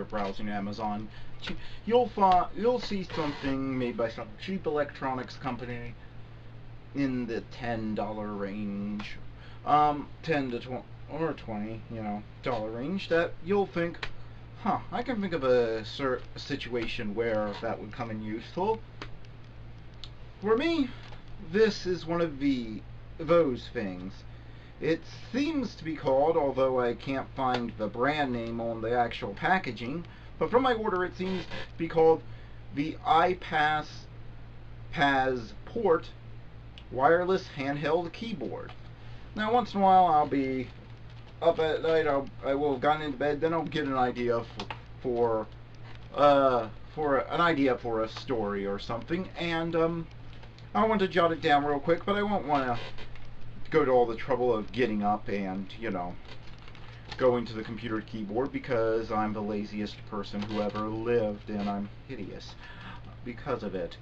you're browsing Amazon, you'll see something made by some cheap electronics company in the $10 range, 10 to 20 or 20, dollar range, that you'll think, huh, I can think of a situation where that would come in useful. For me, this is one of those things. It seems to be called, although I can't find the brand name on the actual packaging, but from my order it seems to be called the iPazzPort wireless handheld keyboard. Now, once in a while I'll be up at night, I will have gotten into bed, then I'll get an idea for an idea for a story or something, and I want to jot it down real quick, but I won't want to go to all the trouble of getting up and, going to the computer keyboard, because I'm the laziest person who ever lived, and I'm hideous because of it.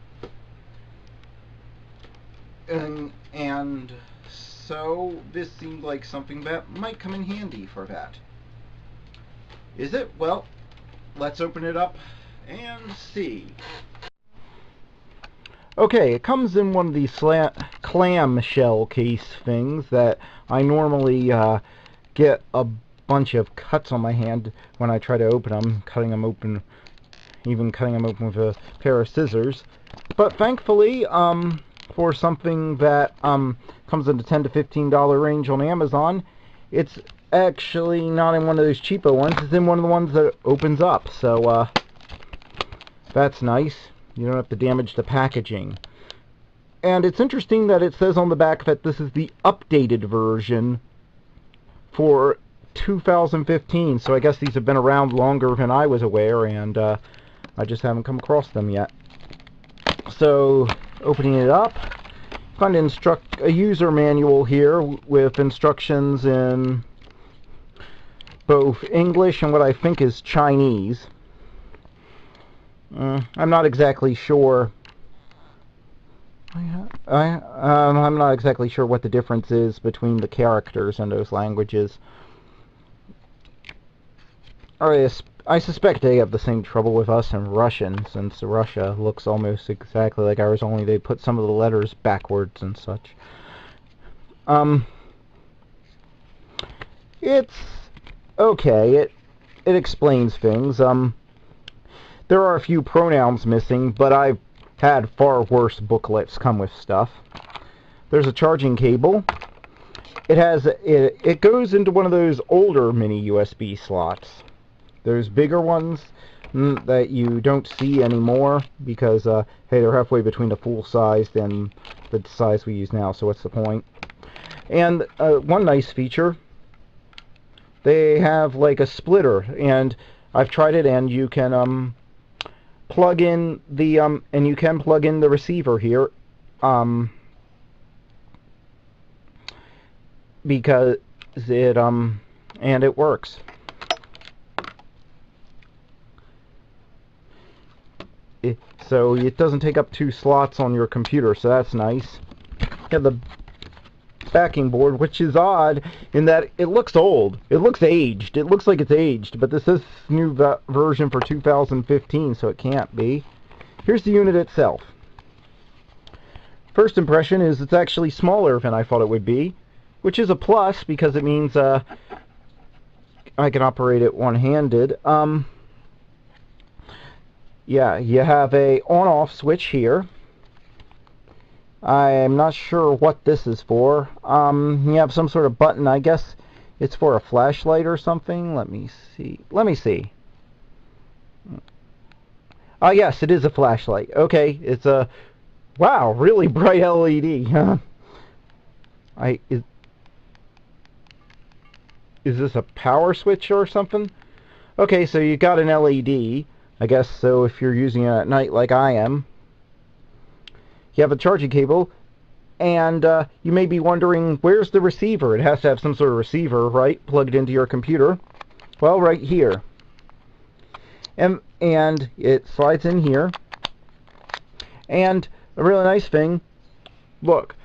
And so this seemed like something that might come in handy for that. Is it? Well, let's open it up and see. Okay, it comes in one of these clamshell case things that I normally get a bunch of cuts on my hand when I try to open them, cutting them open with a pair of scissors. But thankfully, for something that comes in the $10 to $15 range on Amazon, it's actually not in one of those cheapo ones. It's in one of the ones that opens up, so that's nice. You don't have to damage the packaging. And it's interesting that it says on the back that this is the updated version for 2015, so I guess these have been around longer than I was aware, and I just haven't come across them yet. So, opening it up, find a user manual here with instructions in both English and what I think is Chinese. I'm not exactly sure. I'm not exactly sure what the difference is between the characters in those languages. I suspect they have the same trouble with us in Russian, since Russia looks almost exactly like ours, only they put some of the letters backwards and such. It's okay. It explains things. There are a few pronouns missing, but I've had far worse booklets come with stuff. There's a charging cable. It goes into one of those older mini USB slots. Those bigger ones that you don't see anymore because, hey, they're halfway between the full size and the size we use now, so what's the point? And one nice feature, they have like a splitter, and I've tried it, and you can plug in the receiver here, because it works. So it doesn't take up 2 slots on your computer, so that's nice. You have the backing board, which is odd in that it looks old. It looks aged. It looks like it's aged, but this is new version for 2015, so it can't be. Here's the unit itself. First impression is it's actually smaller than I thought it would be, which is a plus because it means I can operate it one-handed. Yeah, you have a on-off switch here. I'm not sure what this is for. You have some sort of button. I guess it's for a flashlight or something. Let me see. Oh, yes, it is a flashlight. Okay, it's a... Wow, really bright LED. Is this a power switch or something? Okay, so you got an LED. I guess so if you're using it at night like I am. You have a charging cable, and you may be wondering, where's the receiver? It has to have some sort of receiver, right, plugged into your computer. Well, right here. And it slides in here. And a really nice thing, look,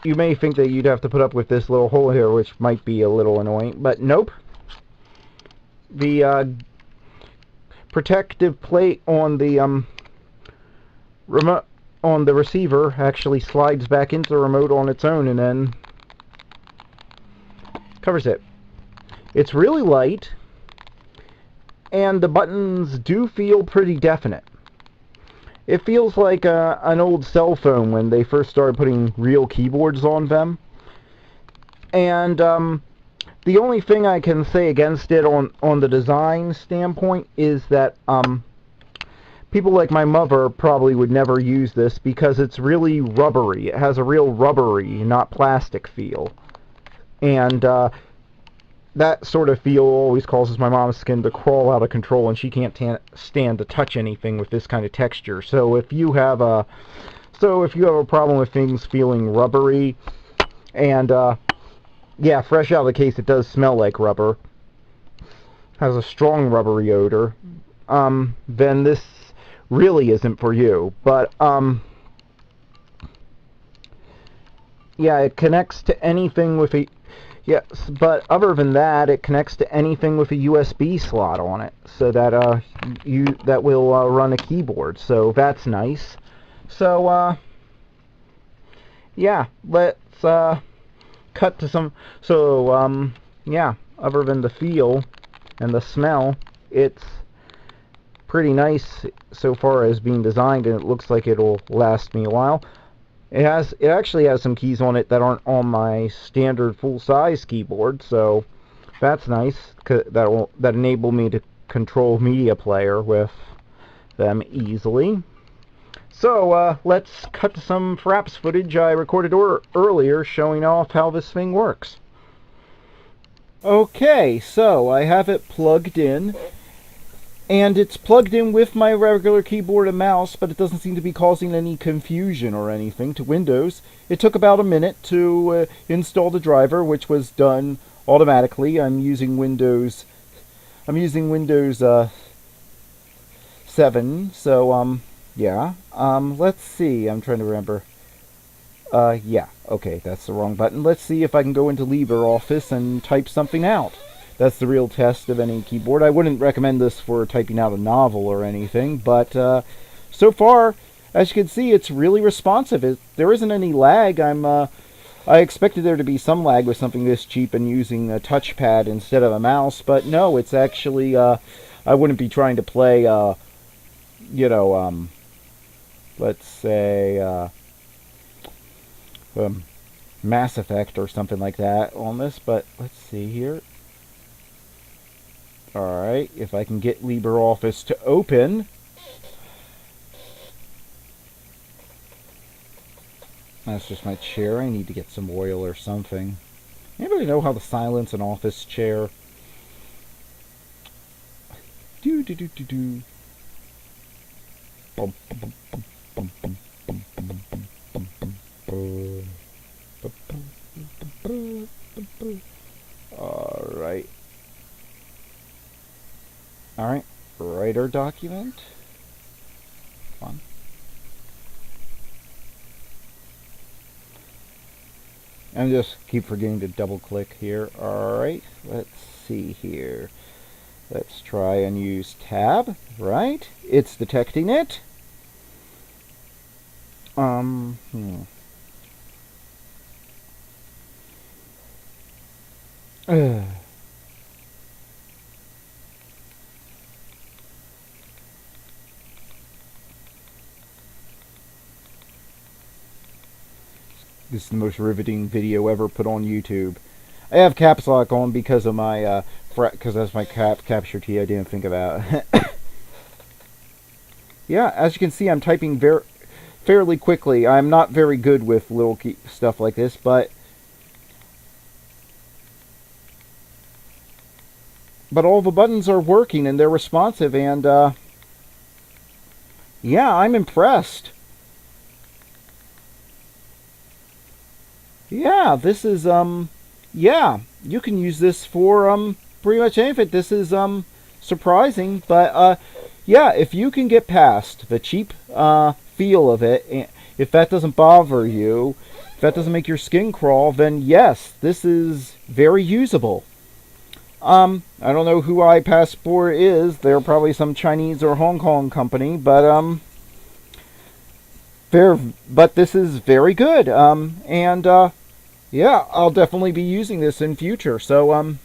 you may think that you'd have to put up with this little hole here, which might be a little annoying, but nope. The protective plate on the remote on the receiver actually slides back into the remote on its own and then covers it. It's really light, and the buttons do feel pretty definite. It feels like an old cell phone when they first started putting real keyboards on them. And the only thing I can say against it on the design standpoint is that people like my mother probably would never use this because it's really rubbery. It has a real rubbery, not plastic feel. And that sort of feel always causes my mom's skin to crawl out of control, and she can't stand to touch anything with this kind of texture. So if you have a problem with things feeling rubbery, and yeah, fresh out of the case, it does smell like rubber, has a strong rubbery odor, then this really isn't for you. But yeah, it connects to anything with a yes, but other than that, it connects to anything with a USB slot on it, so that that will run a keyboard. So that's nice. So yeah, let's cut to some. So yeah, other than the feel and the smell, it's pretty nice so far as being designed, and it looks like it'll last me a while. It actually has some keys on it that aren't on my standard full-size keyboard, so that's nice. That enable me to control media player with them easily. So let's cut to some Fraps footage I recorded earlier showing off how this thing works. Okay, so I have it plugged in. And it's plugged in with my regular keyboard and mouse, but it doesn't seem to be causing any confusion or anything to Windows. It took about a minute to install the driver, which was done automatically. I'm using Windows 7, so yeah. Let's see. I'm trying to remember. Yeah. Okay, that's the wrong button. Let's see if I can go into LibreOffice and type something out. That's the real test of any keyboard. I wouldn't recommend this for typing out a novel or anything, but so far, as you can see, it's really responsive. There isn't any lag. I expected there to be some lag with something this cheap and using a touchpad instead of a mouse, but no, it's actually, I wouldn't be trying to play, you know, let's say, Mass Effect or something like that on this, but let's see here. Alright, if I can get LibreOffice to open. That's just my chair. I need to get some oil or something. Anybody know how to silence an office chair? Do do do do do. Bum bum bum bum bum bum bum bum bum bum. Alright. Alright, writer document. Come on. And just keep forgetting to double click here. Alright, let's see here. Let's try and use tab, right? It's detecting it. This is the most riveting video ever put on YouTube. I have caps lock on because of my because that's my capture key I didn't think about. Yeah, as you can see, I'm typing fairly quickly. I'm not very good with little key stuff like this, but all the buttons are working and they're responsive, and yeah, I'm impressed. Yeah, this is, yeah, you can use this for, pretty much anything. This is, surprising, but, yeah, if you can get past the cheap, feel of it, if that doesn't bother you, if that doesn't make your skin crawl, then yes, this is very usable. I don't know who iPazzPort is. They're probably some Chinese or Hong Kong company, but this is very good. Yeah, I'll definitely be using this in future. So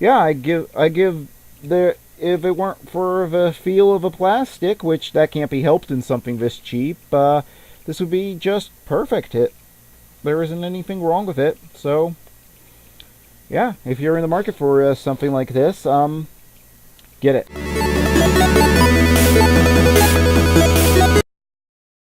yeah, I give the if it weren't for the feel of a plastic, which that can't be helped in something this cheap, this would be just perfect. There isn't anything wrong with it. So yeah, if you're in the market for something like this, get it.